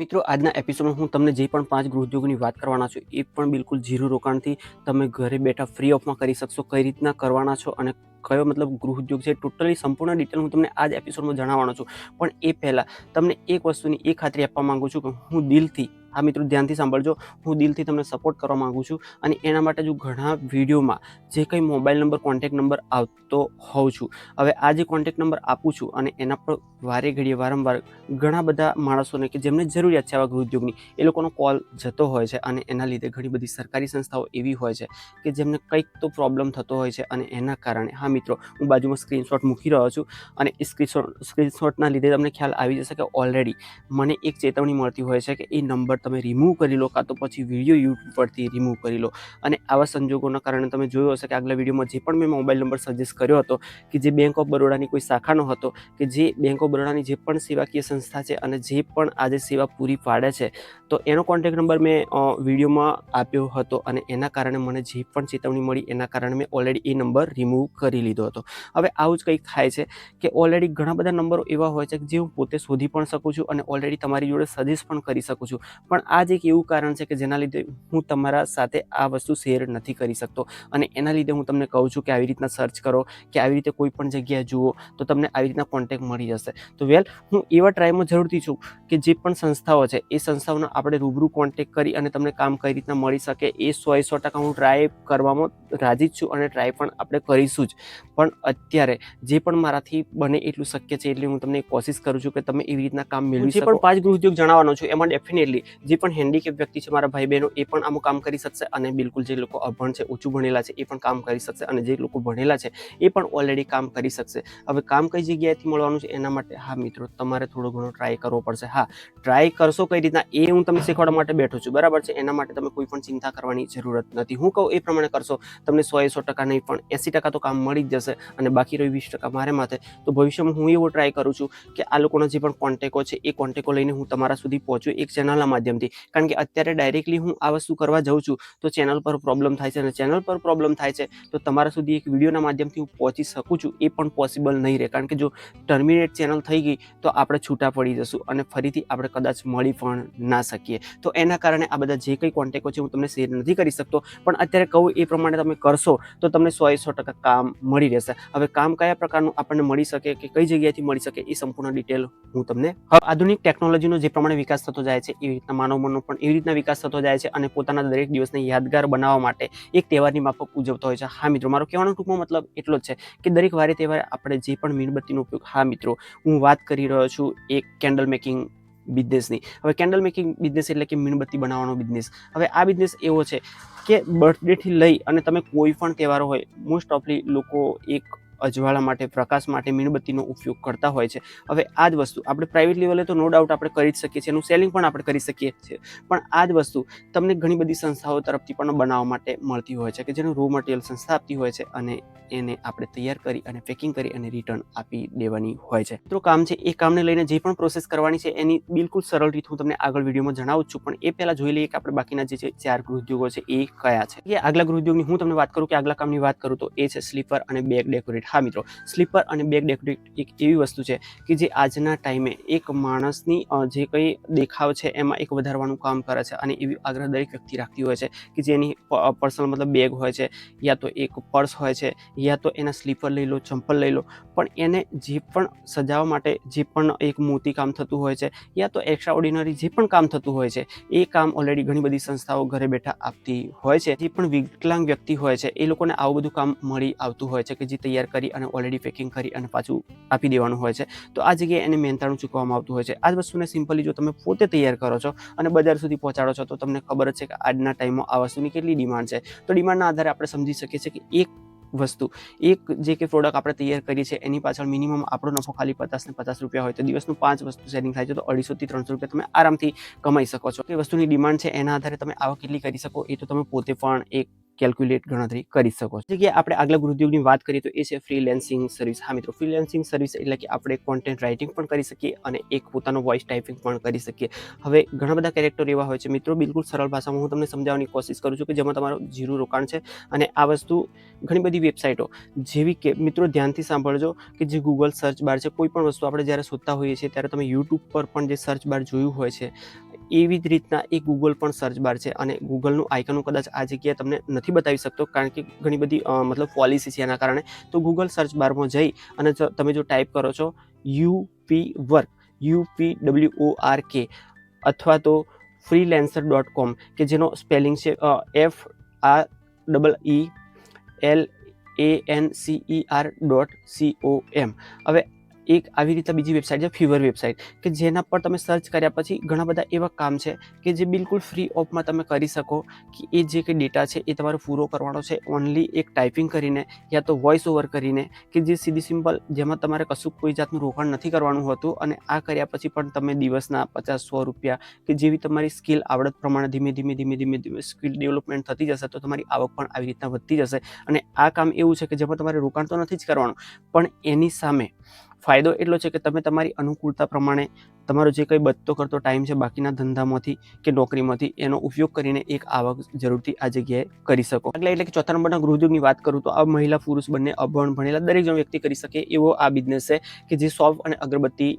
મિત્રો આજના એપિસોડમાં હું તમને જે પણ 5 ગૃહોદ્યોગોની વાત કરવાના છું એ પણ બિલકુલ ઝીરો રોકાણથી તમે ઘરે બેઠા ફ્રી ઓફમાં કરી શકશો. કઈ રીતના કરવાના છો અને કયો ગૃહોદ્યોગ છે ટોટલી સંપૂર્ણ ડિટેલ હું તમને આજ એપિસોડમાં જણાવવાનો છું. પણ એ પહેલાં તમને એક વસ્તુની એ ખાતરી આપવા માંગુ છું કે હું દિલથી, હા મિત્રો ધ્યાનથી સાંભળજો, હું દિલથી તમને સપોર્ટ કરવા માંગુ છું. અને એના માટે જો ઘણા વિડીયોમાં જે કંઈ મોબાઈલ નંબર, કોન્ટેક્ટ નંબર આવતો હોઉં છું, હવે આ જે કોન્ટેક્ટ નંબર આપું છું અને એના પર વારે ઘડીએ વારંવાર ઘણા બધા માણસોને કે જેમને જરૂરિયાત છે આવા ગૃહોદ્યોગની, એ લોકોનો કોલ જતો હોય છે. અને એના લીધે ઘણી બધી સરકારી સંસ્થાઓ એવી હોય છે કે જેમને કંઈક તો પ્રોબ્લેમ થતો હોય છે. અને એના કારણે, હા મિત્રો, હું બાજુમાં સ્ક્રીનશોટ મૂકી રહ્યો છું અને એ સ્ક્રીનશોટના લીધે તમને ખ્યાલ આવી જશે કે ઓલરેડી મને એક ચેતવણી મળતી હોય છે કે એ નંબર તમે રિમૂવ કરી લો, કાં તો પછી વિડીયો યુટ્યુબ પરથી રિમૂવ કરી લો. અને આવા સંજોગોના કારણે તમે જોયું હશે કે આગલા વિડીયોમાં જે પણ મેં મોબાઈલ નંબર સજેસ્ટ કર્યો હતો કે જે બેંક ઓફ બરોડાની કોઈ શાખાનો હતો, કે જે બેંક ઓફ બરોડાની જે પણ સેવાકીય સંસ્થા છે અને જે પણ આજે સેવા પૂરી પાડે છે, તો એનો કોન્ટેક્ટ નંબર મેં વિડીયોમાં આપ્યો હતો. અને એના કારણે મને જે પણ ચેતવણી મળી એના કારણે મેં ઓલરેડી એ નંબર રિમૂવ કરી લીધો હતો. હવે આવું જ કંઈક થાય છે કે ઓલરેડી ઘણા બધા નંબરો એવા હોય છે કે જે હું પોતે શોધી પણ શકું છું અને ઓલરેડી તમારી જોડે સજેસ્ટ પણ કરી શકું છું. પણ આ જ એક એવું કારણ છે કે જેના લીધે હું તમારા સાથે આ વસ્તુ શેર નથી કરી શકતો. અને એના લીધે હું તમને કહું છું કે આવી રીતના સર્ચ કરો, કે આવી રીતે કોઈ પણ જગ્યાએ જુઓ તો તમને આવી રીતના કોન્ટેક્ટ મળી જશે. તો હું એવા ટ્રાયમાં જરૂરથી છું કે જે પણ સંસ્થાઓ છે એ સંસ્થાઓનો આપણે રૂબરૂ કોન્ટેક્ટ કરી અને તમને કામ કઈ રીતના મળી શકે એ 100% હું ટ્રાય કરવામાં રાજી જ છું અને ટ્રાય પણ આપણે કરીશું જ. પણ અત્યારે જે પણ મારાથી બને એટલું શક્ય છે એટલી હું તમને કોશિશ કરું છું કે તમે એવી રીતના કામ મેળવી શકો. જે પણ 5 ગૃહોદ્યોગ જણાવવાનો છું એમાં ડેફિનેટલી જે પણ હેન્ડીકેપ વ્યક્તિ છે, મારા ભાઈ બહેનો, એ પણ આનું કામ કરી શકશે. અને બિલકુલ જે લોકો અભણ છે, ઓછું ભણેલા છે, એ પણ કામ કરી શકશે. અને જે લોકો ભણેલા છે એ પણ ઓલરેડી કામ કરી શકશે. હવે કામ કઈ જગ્યાએથી મળવાનું છે એના માટે, હા મિત્રો, તમારે થોડો ઘણો ટ્રાય કરવો પડશે. હા, ટ્રાય કરશો કઈ રીતના એ હું તમને શીખવાડવા માટે બેઠો છું, બરાબર છે. એના માટે તમે કોઈ પણ ચિંતા કરવાની જરૂરત નથી. હું કહું એ પ્રમાણે કરશો, તમને 100% નહીં પણ 80% તો કામ મળી જ જશે. અને બાકી રહ્યું 20% મારે માથે. તો ભવિષ્યમાં હું એવો ટ્રાય કરું છું કે આ લોકોના જે પણ કોન્ટેકો છે એ કોન્ટેકો લઈને હું તમારા સુધી પહોંચું એક ચેનલના માધ્યમથી. કારણ કે અત્યારે ડાયરેક્ટલી હું આ વસ્તુ કરવા જાઉં છું તો ચેનલ પર પ્રોબ્લેમ થાય છે, અને ચેનલ પર પ્રોબ્લેમ થાય છે તો તમારા સુધી એક વિડીયોના માધ્યમથી હું પહોંચી શકું છું એ પણ પોસિબલ નહીં રહે. કારણ કે જો ટર્મિનેટ ચેનલ થઈ ગઈ તો આપણે છૂટા પડી જશું અને ફરીથી આપણે કદાચ મળી પણ ના શકીએ. તો એના કારણે આ બધા જે કંઈ કોન્ટેકો છે હું તમને શેર નથી કરી શકતો. પણ અત્યારે કહું એ પ્રમાણે તમે કરશો તો તમને 100% કામ મળી રહેશે. હવે કામ કયા પ્રકારનું આપણને મળી શકે કે કઈ જગ્યાએથી મળી શકે એ સંપૂર્ણ ડિટેલ હું તમને, આધુનિક ટેકનોલોજીનો જે પ્રમાણે વિકાસ થતો જાય છે એવી રીતના માનવ મનનો પણ એવી રીતના વિકાસ થતો જાય છે અને પોતાના દરેક દિવસને યાદગાર બનાવવા માટે એક તહેવારની માફક ઉજવતો હોય છે. હા મિત્રો, મારો કહેવાનો ટૂંકમાં મતલબ એટલો જ છે કે દરેક વારે તહેવારે આપણે જે પણ મીણબત્તીનો ઉપયોગ, હા મિત્રો, હું વાત કરી રહ્યો છું એક કેન્ડલ મેકિંગ બિઝનેસની. હવે કેન્ડલ મેકિંગ બિઝનેસ એટલે કે મીણબત્તી બનાવવાનો બિઝનેસ. હવે આ બિઝનેસ એવો છે કે બર્થડેથી લઈ અને તમે કોઈ પણ તહેવારો હોય, મોસ્ટ ઓફલી લોકો એક અજવાળા માટે, પ્રકાશ માટે મીણબત્તીનો ઉપયોગ કરતા હોય છે. હવે આ જ વસ્તુ આપણે પ્રાઇવેટ લેવલે તો નો ડાઉટ આપણે કરી જ શકીએ છીએ, એનું સેલિંગ પણ આપણે કરી શકીએ છીએ. પણ આ જ વસ્તુ તમને ઘણી બધી સંસ્થાઓ તરફથી પણ બનાવવા માટે મળતી હોય છે કે જેનું રો મટીરિયલ સંસ્થા આપતી હોય છે અને એને આપણે તૈયાર કરી અને પેકિંગ કરી અને રિટર્ન આપી દેવાની હોય છે. તો કામ છે એ કામને લઈને જે પણ પ્રોસેસ કરવાની છે એની બિલકુલ સરળ રીત હું તમને આગળ વિડીયોમાં જણાવું છું. પણ એ પહેલા જોઈ લઈએ કે આપણે બાકીના જે 4 ગૃહોદ્યોગો છે એ કયા છે. કે આગલા ગૃહોદ્યોગની હું તમને વાત કરું, કે આગલા કામની વાત કરું તો એ છે સ્લીપર અને બેગ ડેકોરેટ. હા મિત્રો, સ્લીપર અને બેગ ડેકોરેટ એક એવી વસ્તુ છે કે જે આજના ટાઈમે એક માણસની જે કંઈ દેખાવ છે એમાં એક વધારવાનું કામ કરે છે. અને એવી આગ્રહ દરેક વ્યક્તિ રાખતી હોય છે કે જેની પર્સનલ બેગ હોય છે, યા તો એક પર્સ હોય છે, યા તો એના સ્લીપર લઈ લો, ચંપલ લઈ લો. પણ એને જે પણ સજાવવા માટે જે પણ એક મોતી કામ થતું હોય છે, યા તો એક્સ્ટ્રા ઓર્ડિનરી જે પણ કામ થતું હોય છે, એ કામ ઓલરેડી ઘણી બધી સંસ્થાઓ ઘરે બેઠા આપતી હોય છે. જે પણ વિકલાંગ વ્યક્તિ હોય છે એ લોકોને આવું બધું કામ મળી આવતું હોય છે કે જે તૈયાર કરી અને ઓલરેડી પેકિંગ કરી અને પાછું આપી દેવાનું હોય છે. તો આ જગ્યાએ એને મહેનતાણું ચૂકવવામાં આવતું હોય છે. આ જ વસ્તુને સિમ્પલી જો તમે પોતે તૈયાર કરો છો અને બજાર સુધી પહોંચાડો છો તો તમને ખબર જ છે કે આજના ટાઈમમાં આ વસ્તુની કેટલી ડિમાન્ડ છે. તો ડિમાન્ડના આધારે આપણે સમજી શકીએ છીએ કે એક વસ્તુ, એક જે કે પ્રોડક્ટ આપણે તૈયાર કરીએ છીએ એની પાછળ મિનિમમ આપણો નફો ખાલી 50 ને 50 રૂપિયા હોય તો દિવસનું 5 વસ્તુ સેલિંગ થાય છે તો 250 થી 300 રૂપિયા તમે આરામથી કમાઈ શકો છો. એ વસ્તુની ડિમાન્ડ છે એના આધારે તમે આવક કેટલી કરી શકો એ તો તમે પોતે પણ એક કેલ્ક્યુલેટ ગણતરી કરી શકો છો. જગ્યાએ આપણે આગલા ગૃહોદ્યોગની વાત કરીએ તો એ છે ફ્રીલેન્સિંગ સર્વિસ. હા મિત્રો, ફ્રીલેન્સિંગ સર્વિસ એટલે કે આપણે કોન્ટેન્ટ રાઇટિંગ પણ કરી શકીએ અને એક પોતાનો વોઇસ ટાઈપિંગ પણ કરી શકીએ. હવે ઘણા બધા કેરેક્ટર એવા હોય છે મિત્રો, બિલકુલ સરળ ભાષામાં હું તમને સમજાવવાની કોશિશ કરું છું કે જેમાં તમારું જીરું રોકાણ છે. અને આ વસ્તુ ઘણી બધી વેબસાઇટો જેવી કે મિત્રો ધ્યાનથી સાંભળજો કે જે ગૂગલ સર્ચ બાર છે, કોઈ પણ વસ્તુ આપણે જ્યારે શોધતા હોઈએ છીએ ત્યારે તમે યુટ્યુબ પર પણ જે સર્ચ બાર જોયું હોય છે એવી જ રીતના એ ગૂગલ પણ સર્ચ બાર છે. અને ગૂગલનું આઇકન હું કદાચ આ જગ્યાએ તમને નથી બતાવી શકતો કારણ કે ઘણી બધી મતલબ પોલિસી છે એના કારણે. તો ગૂગલ સર્ચ બારમાં જઈ અને તમે જો ટાઈપ કરો છો યુપી વર્ક, UPWORK અથવા તો freelancer.com કે જેનો સ્પેલિંગ છે FREELANCER.com. હવે એક આવી રીતે બીજી વેબસાઇટ છે ફીવર વેબસાઇટ કે જેના પર તમે સર્ચ કર્યા પછી ઘણા બધા એવા કામ છે કે જે બિલકુલ ફ્રી ઓફમાં તમે કરી શકો. કે એ જે કંઈ ડેટા છે એ તમારે પૂરો કરવાનો છે ઓનલી એક ટાઈપિંગ કરીને યા તો વોઇસ ઓવર કરીને, કે જે સીધી સિમ્પલ જેમાં તમારે કશું કોઈ જાતનું રોકાણ નથી કરવાનું હોતું. અને આ કર્યા પછી પણ તમે દિવસના 50-100 રૂપિયા કે જેવી તમારી સ્કિલ આવડત પ્રમાણે ધીમે ધીમે સ્કિલ ડેવલપમેન્ટ થતી જશે તો તમારી આવક પણ આવી રીતના વધતી જશે. અને આ કામ એવું છે કે જેમાં તમારે રોકાણ તો નથી જ કરવાનું, પણ એની સામે ફાયદો એટલો છે કે તમે તમારી અનુકૂળતા પ્રમાણે તમારો જે કંઈ બચતો કરતો ટાઈમ છે બાકીના ધંધામાંથી કે નોકરીમાંથી એનો ઉપયોગ કરીને એક આવક જરૂરથી આ જગ્યાએ કરી શકો. એટલે કે ચોથા નંબરના ગૃહોદ્યોગની વાત કરું તો આ મહિલા પુરુષ બંને અભણ ભણેલા દરેક જણ વ્યક્તિ કરી શકે એવો આ બિઝનેસ છે કે જે સોપ અને અગરબત્તી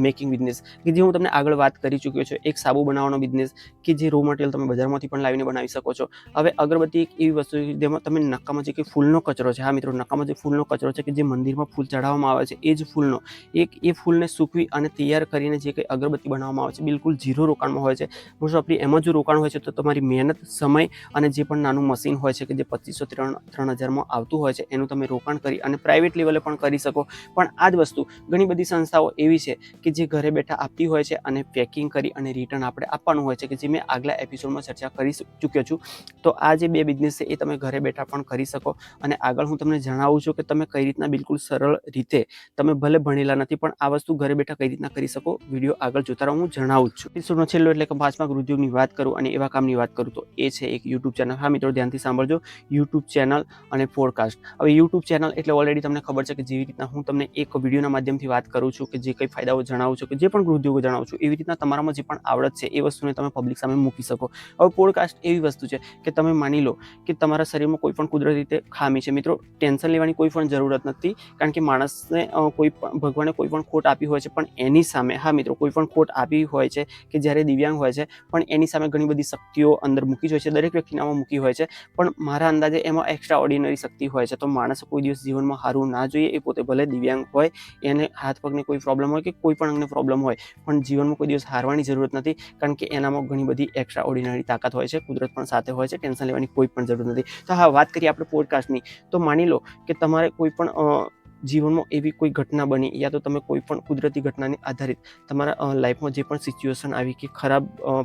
મેકિંગ બિઝનેસ કે જે હું તમને આગળ વાત કરી ચૂક્યો છું. એક સાબુ બનાવવાનો બિઝનેસ કે જે રો મટીરિયલ તમે બજારમાંથી પણ લાવીને બનાવી શકો છો. હવે અગરબત્તી એક એવી વસ્તુ છે જેમાં તમે નકામા જે કંઈ ફૂલનો કચરો છે, હા મિત્રો નકામા જે ફૂલનો કચરો છે કે જે મંદિરમાં ફૂલ ચડાવવામાં આવે છે એ જ ફૂલનો એ ફૂલને સૂકવી અને તૈયાર કરીને જે કંઈ અગરબત્તી બનાવવામાં આવે છે બિલકુલ ઝીરો રોકાણમાં હોય છે. મોસ્ટ ઓફલી એમાં જો રોકાણ હોય છે તો તમારી મહેનત, સમય અને જે પણ નાનું મશીન હોય છે કે જે 2500-3000માં આવતું હોય છે એનું તમે રોકાણ કરી અને પ્રાઇવેટ લેવલે પણ કરી શકો. પણ આ જ વસ્તુ ઘણી બધી સંસ્થાઓ એવી છે કે જે ઘરે બેઠા આપતી હોય છે અને પેકિંગ કરી અને રિટર્ન આપણે આપવાનું હોય છે કે જે મેં આગલા એપિસોડમાં ચર્ચા કરી ચૂક્યો છું. તો આ જે બે બિઝનેસ છે એ તમે ઘરે બેઠા પણ કરી શકો. અને આગળ હું તમને જણાવું છું કે તમે કઈ રીતના બિલકુલ સરળ રીતે, તમે ભલે ભણેલા નથી પણ આ વસ્તુ ઘરે બેઠા કઈ રીતના કરી શકો. વિડીયો આગળ જોતા રહો, હું જણાવું જ છું. એપિસોડનો છેલ્લો એટલે કે 5મા ગૃહોદ્યોગની વાત કરું અને એવા કામની વાત કરું તો એ છે એક યુટ્યુબ ચેનલ. હા મિત્રો ધ્યાનથી સાંભળજો, યુટ્યુબ ચેનલ અને પોડકાસ્ટ. હવે યુટ્યુબ ચેનલ એટલે ઓલરેડી તમને ખબર છે કે જેવી રીતના હું તમને એક વિડીયોના માધ્યમથી વાત કરું છું કે જે કંઈ ફાયદાઓ જણાવું છું કે જે પણ ગૃહોદ્યોગો જણાવું છું એવી રીતના તમારામાં જે પણ આવડત છે એ વસ્તુને તમે પબ્લિક સામે મૂકી શકો. હવે પોડકાસ્ટ એવી વસ્તુ છે કે તમે માની લો કે તમારા શરીરમાં કોઈ પણ કુદરતી રીતે ખામી છે. મિત્રો ટેન્શન લેવાની કોઈ પણ જરૂરત નથી કારણ કે માણસને કોઈ પણ ભગવાને કોઈ પણ ખોટ આપી હોય છે પણ એની સામે, હા મિત્રો કોઈ પણ ખોટ આપી હોય છે કે જ્યારે દિવ્યાંગ હોય છે પણ એની સામે ઘણી બધી શક્તિઓ અંદર મૂકી હોય છે, દરેક વ્યક્તિનામાં મૂકી હોય છે. પણ મારા અંદાજે એમાં એક્સ્ટ્રા ઓર્ડિનરી શક્તિ હોય છે. તો માણસ કોઈ દિવસ જીવનમાં હારવું ના જોઈએ. એ પોતે ભલે દિવ્યાંગ હોય, એને હાથ પગને કોઈ પ્રોબ્લેમ હોય કે કોઈ પણ અંગને પ્રોબ્લેમ હોય, પણ જીવનમાં કોઈ દિવસ હારવાની જરૂરત નથી કારણ કે એનામાં ઘણી બધી એક્સ્ટ્રા ઓર્ડિનરી તાકાત હોય છે. કુદરત પણ સાથે હોય છે. ટેન્શન લેવાની કોઈ પણ જરૂર નથી. તો હા, વાત કરીએ આપણે પોડકાસ્ટની તો માની લો કે તમારે કોઈ પણ જીવનમાં એવી કોઈ ઘટના બની યા તો તમે કોઈ પણ કુદરતી ઘટનાને આધારિત તમારા લાઈફમાં જે પણ સિચ્યુએશન આવી કે ખરાબ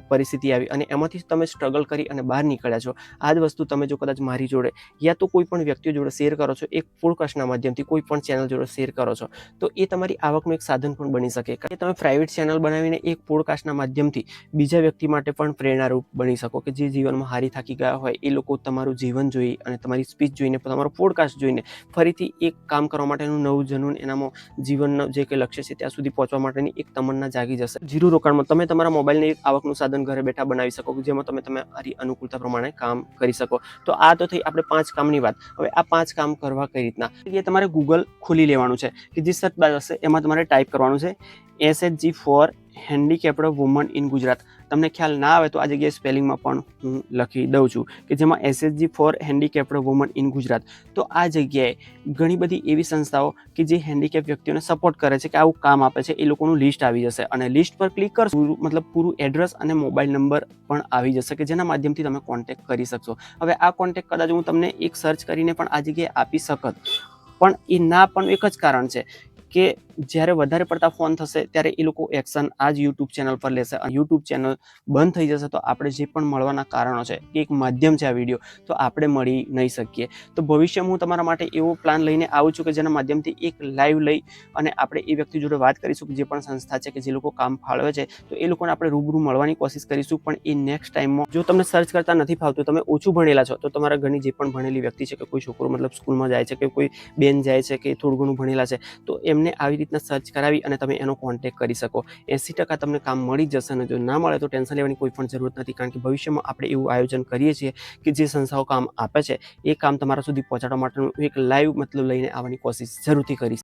પરિસ્થિતિ આવી અને એમાંથી તમે સ્ટ્રગલ કરી અને બહાર નીકળ્યા છો. આ જ વસ્તુ તમે જો કદાચ મારી જોડે યા તો કોઈ પણ વ્યક્તિઓ જોડે શેર કરો છો, એક પોડકાસ્ટના માધ્યમથી કોઈ પણ ચેનલ જોડે શેર કરો છો, તો એ તમારી આવકનું એક સાધન પણ બની શકે. કારણ કે તમે પ્રાઇવેટ ચેનલ બનાવીને એક પોડકાસ્ટના માધ્યમથી બીજા વ્યક્તિ માટે પણ પ્રેરણારૂપ બની શકો કે જે જીવનમાં હારી થાકી ગયા હોય એ લોકો તમારું જીવન જોઈ અને તમારી સ્પીચ જોઈને, તમારો પોડકાસ્ટ જોઈને ફરીથી એક કામ કરવા માટેનું નવું જનૂન એનામાં જીવનનું જે કંઈ લક્ષ્ય છે ત્યાં સુધી પહોંચવા માટેની એક તમન્ના જાગી જશે. જીરો રોકાણમાં તમે તમારા મોબાઈલને એક આવકનું સાધન ઘરે બેઠા બનાવી શકો જેમાં તમે તમારી અનુકૂળતા પ્રમાણે કામ કરી શકો. તો આ તો થઈ આપણે 5 કામની વાત. હવે આ 5 કામ કરવા કઈ રીતના, એ તમારે ગૂગલ ખોલી લેવાનું છે કે જે સર્ચ બાર હશે એમાં તમારે ટાઈપ કરવાનું છે SHG for handicapped woman in Gujarat. તમને ખ્યાલ ના આવે તો આ જગ્યાએ સ્પેલિંગમાં પણ હું લખી દઉં છું કે જેમાં SHG for handicapped woman in Gujarat. તો આ જગ્યાએ ઘણી બધી એવી સંસ્થાઓ કે જે હેન્ડીકેપ વ્યક્તિઓને સપોર્ટ કરે છે કે આવું કામ આપે છે એ લોકોનું લિસ્ટ આવી જશે અને લિસ્ટ પર ક્લિક કરશો મતલબ પૂરું એડ્રેસ અને મોબાઈલ નંબર પણ આવી જશે કે જેના માધ્યમથી તમે કોન્ટેક્ટ કરી શકશો. હવે આ કોન્ટેક્ટ કદાચ હું તમને એક સર્ચ કરીને પણ આ જગ્યાએ આપી શકત પણ એ ના પણ એક જ કારણ છે કે જ્યારે વધારે પડતા ફોન થશે ત્યારે એ લોકો એક્શન આ જ યુટ્યુબ ચેનલ પર લેશે. યુટ્યુબ ચેનલ બંધ થઈ જશે તો આપણે જે પણ મળવાના કારણો છે કે એક માધ્યમ છે આ વિડીયો, તો આપણે મળી નહીં શકીએ. તો ભવિષ્યમાં હું તમારા માટે એવો પ્લાન લઈને આવું છું કે જેના માધ્યમથી એક લાઈવ લઈ અને આપણે એ વ્યક્તિ જોડે વાત કરીશું કે જે પણ સંસ્થા છે કે જે લોકો કામ ફાળવે છે, તો એ લોકોને આપણે રૂબરૂ મળવાની કોશિશ કરીશું. પણ એ નેક્સ્ટ ટાઈમમાં જો તમને સર્ચ કરતા નથી ફાવતું, તમે ઓછું ભણેલા છો, તો તમારા ઘરની જે પણ ભણેલી વ્યક્તિ છે કે કોઈ છોકરો મતલબ સ્કૂલમાં જાય છે કે કોઈ બેન જાય છે કે થોડું ઘણું ભણેલા છે, તો એમને આવી રીતના સર્ચ કરાવી અને તમે એનો કોન્ટેક્ટ કરી શકો. 80% તમને કામ મળી જશે અને જો ના મળે તો ટેન્શન લેવાની કોઈ પણ જરૂરત નથી, કારણ કે ભવિષ્યમાં આપણે એવું આયોજન કરીએ છીએ કે જે સંસ્થાઓ કામ આપે છે એ કામ તમારા સુધી પહોંચાડવા માટેનું એક લાઈવ મતલબ લઈને આવવાની કોશિશ જરૂરથી કરીશ.